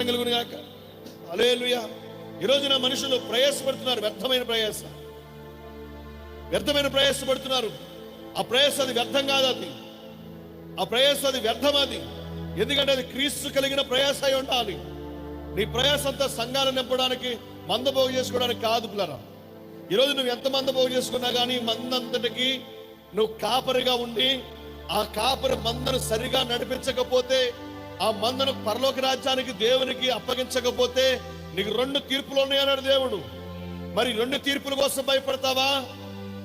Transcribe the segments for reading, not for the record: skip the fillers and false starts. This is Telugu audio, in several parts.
కలుగును గాక. హల్లెలూయా. ఈరోజున మనుషులు ప్రయాసపడుతున్నారు, వ్యర్థమైన ప్రయాసపడుతున్నారు. ఆ ప్రయాస అది వ్యర్థం కాదు, ఆ ప్రయాస అది వ్యర్థం. ఎందుకంటే అది క్రీస్తు కలిగిన ప్రయాస అయి ఉండాలి. నీ ప్రయాస అంతా సంఘాలు నింపడానికి, మంద బాగు చేసుకోవడానికి కాదు పిల్లరా. ఈరోజు నువ్వు ఎంత మంద బాగు చేసుకున్నా కానీ మందంతటికి నువ్వు కాపరిగా ఉండి ఆ కాపరి మందను సరిగా నడిపించకపోతే, ఆ మందను పరలోక రాజ్యానికి దేవునికి అప్పగించకపోతే నీకు 2 తీర్పులు ఉన్నాయన్నాడు దేవుడు. మరి 2 తీర్పుల కోసం భయపడతావా?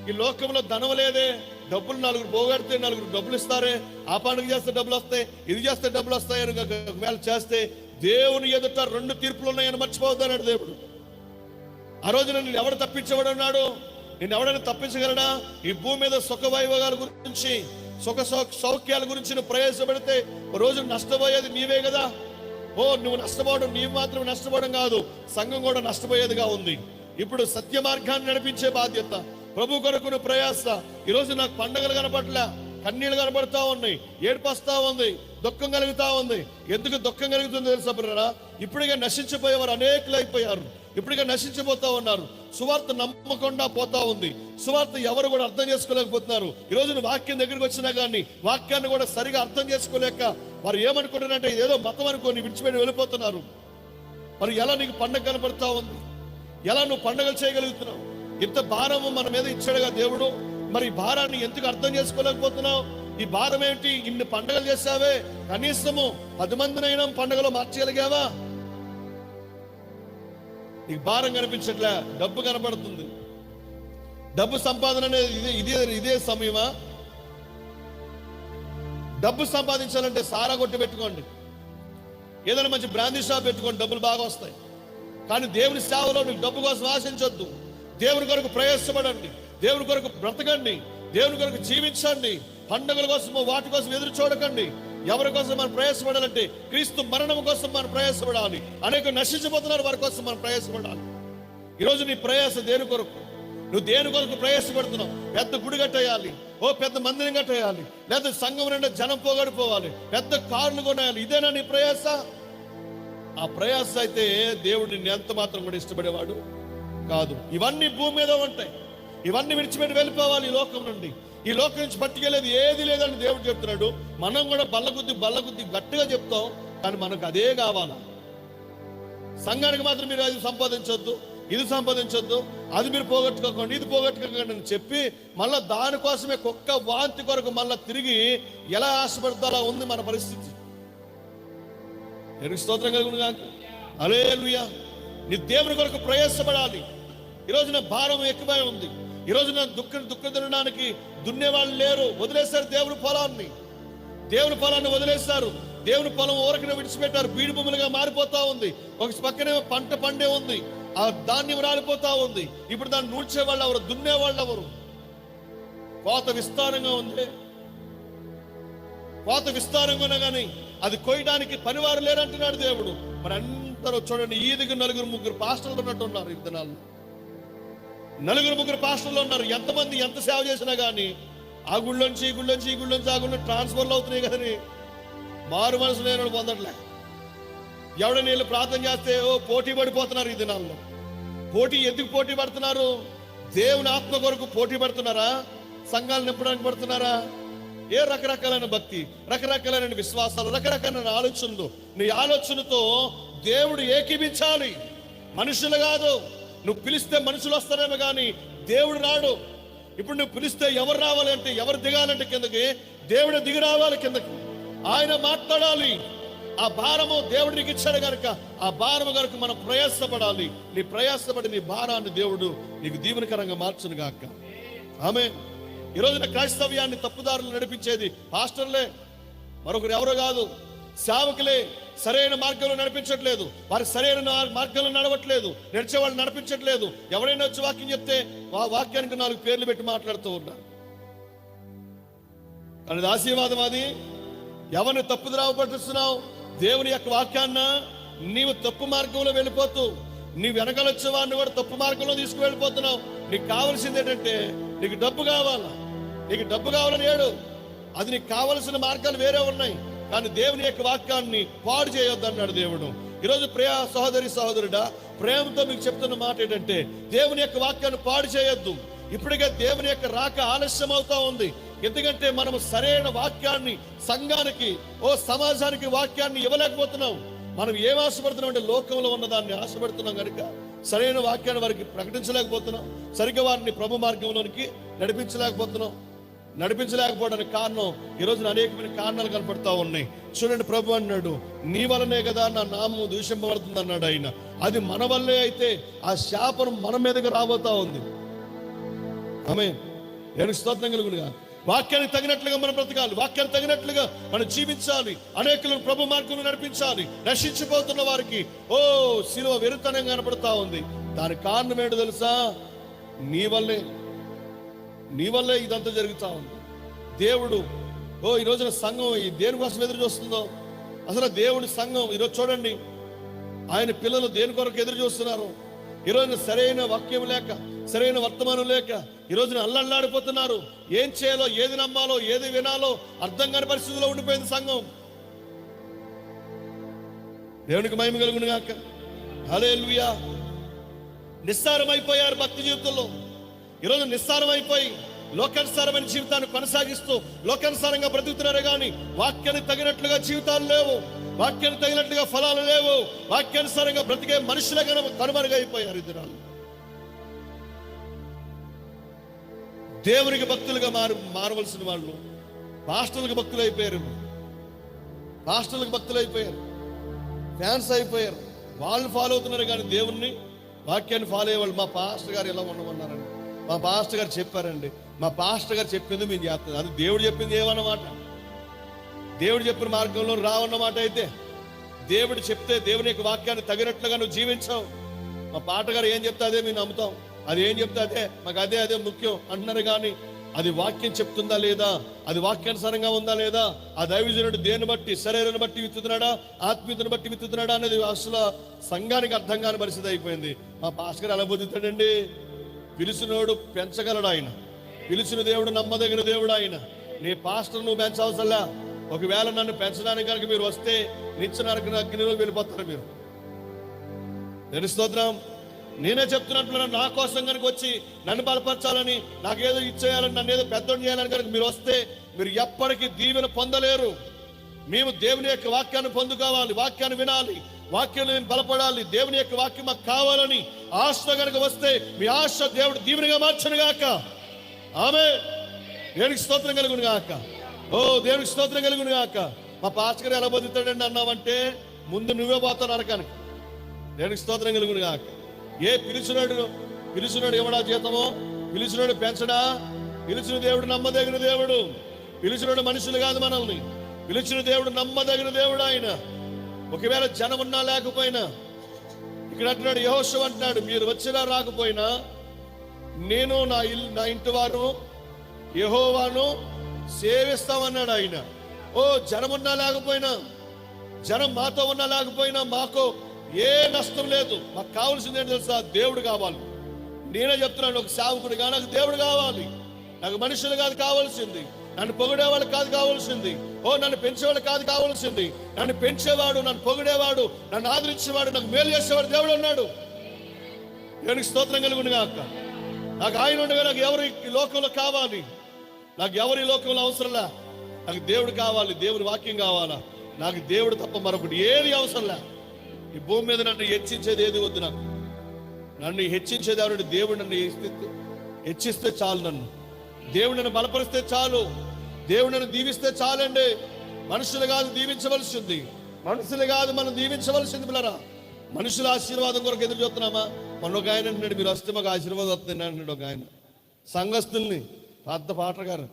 ఈ లోకంలో ధనం లేదే, డబ్బులు 4 పోగొడితే 4 డబ్బులు ఇస్తారే, ఆ పండుగ చేస్తే డబ్బులు వస్తాయి, ఇది చేస్తే డబ్బులు వస్తాయని ఒకవేళ చేస్తే దేవుని ఎదుట 2 తీర్పులు ఉన్నాయని మర్చిపోవద్దు అన్నాడు దేవుడు. ఆ రోజున నిన్ను ఎవడు తప్పించేవాడు అన్నాడు? నిన్ను ఎవడైనా తప్పించగలడా? ఈ భూమి మీద సుఖ వైభవాల గురించి, సుఖ సౌఖ్యాల గురించి నువ్వు ప్రయాసపడితే రోజు నష్టపోయేది నీవే కదా. నువ్వు నష్టపోవడం, నీవు మాత్రం నష్టపోవడం కాదు, సంఘం కూడా నష్టపోయేదిగా ఉంది. ఇప్పుడు సత్య మార్గాన్ని నడిపించే బాధ్యత ప్రభు కొరకు నువ్వు ప్రయాస. ఈరోజు నాకు పండగలు కనపడలే, కన్నీళ్ళు కనబడతా ఉన్నాయి, ఏడుపు వస్తా ఉంది, దుఃఖం కలుగుతా ఉంది. ఎందుకు దుఃఖం కలుగుతుంది తెలుసా బ్రదరా? ఇప్పటికే నశించిపోయేవారు అనేకులు అయిపోయారు, ఇప్పటికే నశించిపోతా ఉన్నారు. సువార్త నమ్మకుండా పోతా ఉంది. సువార్త ఎవరు కూడా అర్థం చేసుకోలేకపోతున్నారు. ఈరోజు వాక్యం దగ్గరికి వచ్చినా కానీ వాక్యాన్ని కూడా సరిగా అర్థం చేసుకోలేక వారు ఏమనుకుంటున్నారంటే ఏదో మతం అనుకోని విడిచిపెట్టి వెళ్ళిపోతున్నారు. మరి ఎలా నీకు పండగ కనపడతా ఉంది? ఎలా నువ్వు పండగలు చేయగలుగుతున్నావు? ఇంత భారము మన మీద ఇచ్చాడుగా దేవుడు. మరి ఈ భారాన్ని ఎందుకు అర్థం చేసుకోలేకపోతున్నావు? ఈ భారం ఏంటి? ఇన్ని పండుగలు చేసావే, కనీసము 10 మందినైనా పండుగలో మార్చగలిగావా? నీకు భారం కనిపించట్లే, డబ్బు కనపడుతుంది. డబ్బు సంపాదన అనేది ఇదే సమయమా? డబ్బు సంపాదించాలంటే సారా కొట్టి పెట్టుకోండి, ఏదైనా మంచి బ్రాందీ షాప్ పెట్టుకోండి, డబ్బులు బాగా వస్తాయి. కానీ దేవుని సేవలో నీకు డబ్బు కోసం ఆశించొద్దు. దేవుని కొరకు ప్రయాసపడండి, దేవుని కొరకు బ్రతకండి, దేవుని కొరకు జీవించండి. పండుగల కోసం వాటి కోసం ఎదురు చూడకండి. ఎవరి కోసం మనం ప్రయాసపడాలంటే క్రీస్తు మరణం కోసం మనం ప్రయాసపడాలి. అనేక నశించిపోతున్నారు, వారి కోసం మనం ప్రయాసపడాలి. ఈరోజు నీ ప్రయాస దేని కొరకు? నువ్వు దేని కొరకు ప్రయాసపడుతున్నావు? పెద్ద గుడి కట్టేయాలి, పెద్ద మందిరం కట్టేయాలి, లేదా సంఘం నిండా జనం పోగొడిపోవాలి, పెద్ద కార్లు కొనేయాలి, ఇదేనా నీ ప్రయాస? ఆ ప్రయాస అయితే దేవుడు నిన్ను ఎంత మాత్రం కూడా ఇష్టపడేవాడు కాదు. ఇవన్నీ భూమి మీద ఉంటాయి, ఇవన్నీ విడిచిపెట్టి వెళ్ళిపోవాలి ఈ లోకం నుండి. ఈ లోకం నుంచి పట్టుకెళ్ళేది ఏది లేదని దేవుడు చెప్తున్నాడు. మనం కూడా బల్లగుద్ది గట్టిగా చెప్తాం, కానీ మనకు అదే కావాలా. సంఘానికి మాత్రం మీరు అది సంపాదించొద్దు, ఇది సంపాదించొద్దు, అది మీరు పోగొట్టుకోకండి, ఇది పోగొట్టుకోకండి అని చెప్పి మళ్ళీ దానికోసమే కుక్క వాంతి కొరకు మళ్ళీ తిరిగి ఎలా ఆశపడతారా ఉంది మన పరిస్థితి. స్తోత్రం కలుగును గాక. హల్లెలూయా. నీ దేవుని కొరకు ప్రయాసపడాలి. ఈరోజు నా భారం ఎక్కువై ఉంది. ఈరోజు నా దుఃఖం దున్నడానికి దున్నేవాళ్ళు లేరు, వదిలేశారు దేవుని పొలాన్ని వదిలేశారు. దేవుని పొలం ఊరకనే విడిచిపెట్టారు, బీడు భూములుగా మారిపోతా ఉంది. ఒక పక్కనే పంట పండే ఉంది, ఆ ధాన్యం రాలిపోతా ఉంది. ఇప్పుడు దాన్ని నూడ్చే వాళ్ళు ఎవరు? దున్నేవాళ్ళు ఎవరు? కోత విస్తారంగా ఉంది, కోత విస్తారంగా ఉన్నా కానీ అది కొయ్యడానికి పనివారు లేరంటున్నాడు దేవుడు. మరి అందరూ చూడండి, ఈదికి 4-3 పాస్టర్లు ఉన్నట్టు ఉన్నారు. ఈ దినాల్లో 4-3 పాస్టర్లు ఉన్నారు. ఎంతమంది ఎంత సేవ చేసినా కానీ ఆ గుళ్ళొంచి ఈ గుళ్ళొంచి ఆ గుళ్ళో ట్రాన్స్ఫర్లు అవుతున్నాయి కానీ మారు మనసు లేని పొందట్లే. ఎవడని వీళ్ళు ప్రార్థన చేస్తే పోటీ పడిపోతున్నారు. ఈ దినాల్లో ఎందుకు పోటీ పడుతున్నారు? దేవుని ఆత్మ కొరకు పోటీ పడుతున్నారా? సంఘాలు నింపడానికి పడుతున్నారా? రకరకాలైన భక్తి, రకరకాలైన విశ్వాసాలు, రకరకాలైన ఆలోచనలు. నీ ఆలోచనతో దేవుడు ఏకీభించాలి, మనుషులు కాదు. నువ్వు పిలిస్తే మనుషులు వస్తారేమో కానీ దేవుడు రాడు. ఇప్పుడు నువ్వు పిలిస్తే ఎవరు రావాలి అంటే, ఎవరు దిగాలంటే కిందకి, దేవుడు దిగి రావాలి కిందకి. ఆయన మాట్లాడాలి. ఆ భారము దేవుడు నీకు ఇచ్చాడు కనుక ఆ భారము కనుక మనం ప్రయాసపడాలి. నీ ప్రయాసపడి నీ భారాన్ని దేవుడు నీకు దీవెనకరంగా మార్చును గాక. ఆమేన్. ఈ రోజున క్రైస్తవ్యాన్ని తప్పుదారులు నడిపించేది పాస్టర్లే, మరొకరు ఎవరో కాదు. సేవకులే సరైన మార్గంలో నడిపించట్లేదు, వారి సరైన మార్గంలో నడవట్లేదు, నడిచే వాళ్ళు నడిపించట్లేదు. ఎవరైనా వచ్చి వాక్యం చెప్తే ఆ వాక్యానికి 4 పేర్లు పెట్టి మాట్లాడుతూ ఉన్నారు. కానీ ఆశీర్వాదం అది. ఎవరిని తప్పుద్రావ పట్టిస్తున్నావు? దేవుని యొక్క వాక్యాన్న నీవు తప్పు మార్గంలో వెళ్ళిపోతూ నీ వెనకాల వచ్చే వాడిని కూడా తప్పు మార్గంలో తీసుకువెళ్ళిపోతున్నావు. నీకు కావాల్సింది ఏంటంటే, నీకు డబ్బు కావాలా, నీకు డబ్బు కావాలని ఏడు, అది నీకు కావలసిన మార్గాలు వేరే ఉన్నాయి. కానీ దేవుని యొక్క వాక్యాన్ని పాడు చేయొద్దు అన్నాడు దేవుడు. ఈరోజు ప్రియ సహోదరి సహోదరుడా, ప్రేమతో మీకు చెప్తున్న మాట ఏంటంటే, దేవుని యొక్క వాక్యాన్ని పాడు చేయొద్దు. ఇప్పటికే దేవుని యొక్క రాక ఆలస్యం అవుతా ఉంది. ఎందుకంటే మనం సరైన వాక్యాన్ని సంఘానికి, సమాజానికి వాక్యాన్ని ఇవ్వలేకపోతున్నాం. మనం ఏం ఆశపడుతున్నాం అంటే లోకంలో ఉన్నదాన్ని ఆశపడుతున్నాం కనుక సరైన వాక్యాన్ని వారికి ప్రకటించలేకపోతున్నాం. సరిగ్గా వారిని ప్రభు మార్గంలోనికి నడిపించలేకపోవడానికి కారణం ఈ రోజున అనేకమైన కారణాలు కనపడతా ఉన్నాయి. చూడండి, ప్రభు అన్నాడు, నీ వల్లనే కదా నా నామం దూషింపబడుతుంది అన్నాడు ఆయన. అది మన వల్లే అయితే ఆ శాపం మన మీదకి రాబోతా ఉంది. ఆమేన్. దేవునికి స్తోత్రం కలుగునుగా. వాక్యానికి తగినట్లుగా మనం బ్రతకాలి, వాక్యానికి తగినట్లుగా మనం జీవించాలి, అనేకులను ప్రభు మార్గంలో నడిపించాలి. నశించిపోతున్న వారికి శిలువ వెరుతనం కనపడతా ఉంది. దానికి కారణం ఏంటో తెలుసా? నీ వల్లే ఇదంతా జరుగుతా ఉంది. దేవుడు ఈ రోజున సంఘం దేనికోసం ఎదురు చూస్తుందో, అసలు దేవుడి సంఘం ఈరోజు చూడండి, ఆయన పిల్లలు దేని కొరకు ఎదురు చూస్తున్నారు. ఈరోజున సరైన వాక్యం లేక, సరైన వర్తమానం లేక ఈ రోజున అల్లల్లాడిపోతున్నారు. ఏం చేయాలో, ఏది నమ్మాలో, ఏది వినాలో అర్థం కాని పరిస్థితిలో ఉండిపోయింది సంఘం. దేవునికి మహిమ కలుగును గాక. హల్లెలూయా. నిస్సారమైపోయారు భక్తి జీవితంలో. ఈరోజు నిస్సారమైపోయి లోకానుసారమైన జీవితాన్ని కొనసాగిస్తూ లోకానుసారంగా బ్రతుకుతున్నారు కానీ వాక్యానికి తగినట్లుగా జీవితాలు లేవు, వాక్యానికి తగినట్లుగా ఫలాలు లేవు. వాక్యానుసారంగా బ్రతికే మనుషులుగా కనుమరుగైపోయారు. ఇద్దరు దేవునికి భక్తులుగా మారవలసిన వాళ్ళు పాస్టర్లకు భక్తులు అయిపోయారు, ఫ్యాన్స్ అయిపోయారు. వాళ్ళు ఫాలో అవుతున్నారు కానీ దేవుణ్ణి, వాక్యాన్ని ఫాలో అయ్యేవాళ్ళు. మా పాస్టర్ గారు ఎలా ఉండమన్నారండి, మా పాస్టర్ గారు చెప్పారండి, మా పాస్టర్ గారు చెప్పింది మేము చేస్తాం. అది దేవుడు చెప్పింది ఏమన్నమాట? దేవుడు చెప్పిన మార్గంలో రావన్నమాట. అయితే దేవుడు చెప్తే దేవుని యొక్క వాక్యాన్ని తగినట్లుగా నువ్వు జీవించావు. మా పాటగారు ఏం చెప్తే అదే మేము నమ్ముతాం, అది ఏం చెప్తే అదే మాకు అదే ముఖ్యం అంటున్నారు. కానీ అది వాక్యం చెప్తుందా లేదా, అది వాక్యానుసారంగా ఉందా లేదా, ఆ దైవజనుడు దేన్ని బట్టి, శరీరాన్ని బట్టి విత్తుతున్నాడా, ఆత్మీయతను బట్టి విత్తుతున్నాడా అనేది అసలు సంఘానికి అర్థం కాని పరిస్థితి అయిపోయింది. మా పాస్టర్ గారు ఎలా బతుకుతాడండి? పిలిచినోడు పెంచగలడు ఆయన, పిలిచిన దేవుడు నమ్మదగిన దేవుడు ఆయన. నీ పాస్టర్ నువ్వు పెంచవసరలా. ఒకవేళ నన్ను పెంచడానికి కనుక మీరు వస్తే నిత్యనరకం అగ్నిలో వెళ్ళిపోతారు మీరు. స్తోత్రం. నేనే చెప్తున్నట్లు నా కోసం కనుక వచ్చి నన్ను బలపరచాలని, నాకేదో ఇచ్చేయాలని, నన్ను ఏదో పెద్దోడు చేయాలని కనుక మీరు వస్తే మీరు ఎప్పటికీ దీవెన పొందలేరు. మేము దేవుని యొక్క వాక్యాన్ని పొందుకోవాలి, వాక్యాన్ని వినాలి, వాక్యాన్ని మేము బలపడాలి. దేవుని యొక్క వాక్యం మాకు కావాలని ఆశ కనుక వస్తే మీ ఆశ దేవుడు దీవెనగా మార్చను గాక. ఆమేన్. దేవునికి స్తోత్రం కలుగును గాక. దేవునికి స్తోత్రం కలుగును గాక. మా పాస్టర్ గారు ఎలా బతుకుతాడండి అన్నావంటే ముందు నువ్వే పోతావు నరకానికి. దేవునికి స్తోత్రం కలుగును గాక. పిలిచినాడు ఎవడా జీతమో, పిలిచినాడు పెంచడా? పిలిచిన దేవుడు నమ్మదగిన దేవుడు. పిలిచినాడు మనుషులు కాదు మనల్ని, పిలిచిన దేవుడు నమ్మదగిన దేవుడు ఆయన. ఒకవేళ జనం ఉన్నా లేకపోయినా, ఇక్కడ అంటున్నాడు యెహోషువ అంటున్నాడు, మీరు వచ్చినా రాకపోయినా నేను నా ఇంటి వారు యెహోవాను సేవిస్తామన్నాడు ఆయన. జనం ఉన్నా లేకపోయినా, జనం మాతో ఉన్నా లేకపోయినా మాకు ఏ నష్టం లేదు. మాకు కావాల్సింది ఏంటి తెలుసా? దేవుడు కావాలి. నేనే చెప్తున్నాను, ఒక సేవకుడిగా నాకు దేవుడు కావాలి. నాకు మనుషులు కాదు కావాల్సింది, నన్ను పొగిడేవాళ్ళు కాదు కావాల్సింది, నన్ను పెంచేవాళ్ళు కాదు కావాల్సింది. నన్ను పెంచేవాడు, నన్ను పొగిడేవాడు, నన్ను ఆదరించేవాడు, నాకు మేలు చేసేవాడు దేవుడు ఉన్నాడు. దేవునికి స్తోత్రం కలుగును గాక. నాకు ఆయన ఉండగా నాకు ఎవరు ఈ లోకంలో కావాలి, నాకు ఎవరు ఈ లోకంలో అవసరంలే. నాకు దేవుడు కావాలి, దేవుని వాక్యం కావాలా. నాకు దేవుడు తప్ప మరొకటి ఏది అవసరంలే. ఈ భూమి మీద నన్ను హెచ్చించేది ఏది వద్దు. నాకు నన్ను హెచ్చించేది ఎవరంటే దేవుడు. నన్ను హెచ్చిస్తే చాలు, నన్ను దేవుడు నన్ను బలపరిస్తే చాలు, దేవుడు నన్ను దీవిస్తే చాలండి. మనుషులు కాదు దీవించవలసింది, మనుషులు కాదు మనం దీవించవలసింది. పిల్లరా, మనుషుల ఆశీర్వాదం కొరకు ఎదురు చూస్తున్నామా? మొన్న ఒక ఆయన అంటున్నాడు, మీరు వస్తే మాకు ఆశీర్వాదం వస్తుంది అంటున్నాడు ఒక ఆయన. సంఘస్థుల్ని పెద్ద పాటర్ గారు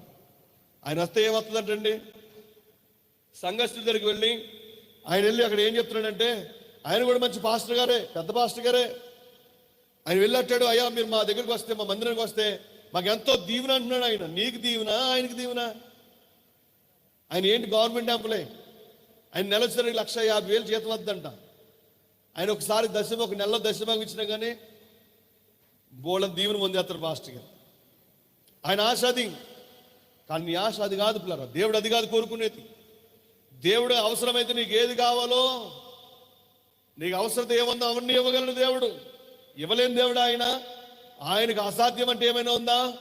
ఆయన వస్తే ఏమవుతుందంటండి, సంఘస్థుల దగ్గరికి వెళ్ళి ఆయన వెళ్ళి అక్కడ ఏం చెప్తున్నాడంటే, ఆయన కూడా మంచి పాస్టర్ గారే, పెద్ద పాస్టర్ గారే. ఆయన వెళ్ళట్టాడు, అయ్యా మీరు మా దగ్గరికి వస్తే, మా మందిరానికి వస్తే మాకు ఎంతో దీవెన అంటున్నాడు ఆయన. నీకు దీవెన, ఆయనకి దీవెన. ఆయన ఏంటి గవర్నమెంట్ ఎంప్లాయ్, ఆయన నెలసరికి 1,50,000 జీతం వద్దంట. ఆయన ఒకసారి ఒక నెలలో దశభాగం ఇచ్చినా కానీ బోళ్ళ దీవెన పొందేస్తారు పాస్టర్ గారు. ఆయన ఆశ అది, కానీ నీ ఆశ అది కాదు పిల్లరా. దేవుడు అది కాదు కోరుకునేది. దేవుడు అవసరమైతే నీకు ఏది కావాలో నీకు అవసరత ఏముందో అవన్నీ ఇవ్వగలడు దేవుడు. ఇవ్వలేని దేవుడు ఆయన. ఆయనకు అసాధ్యం అంటే ఏమైనా ఉందా?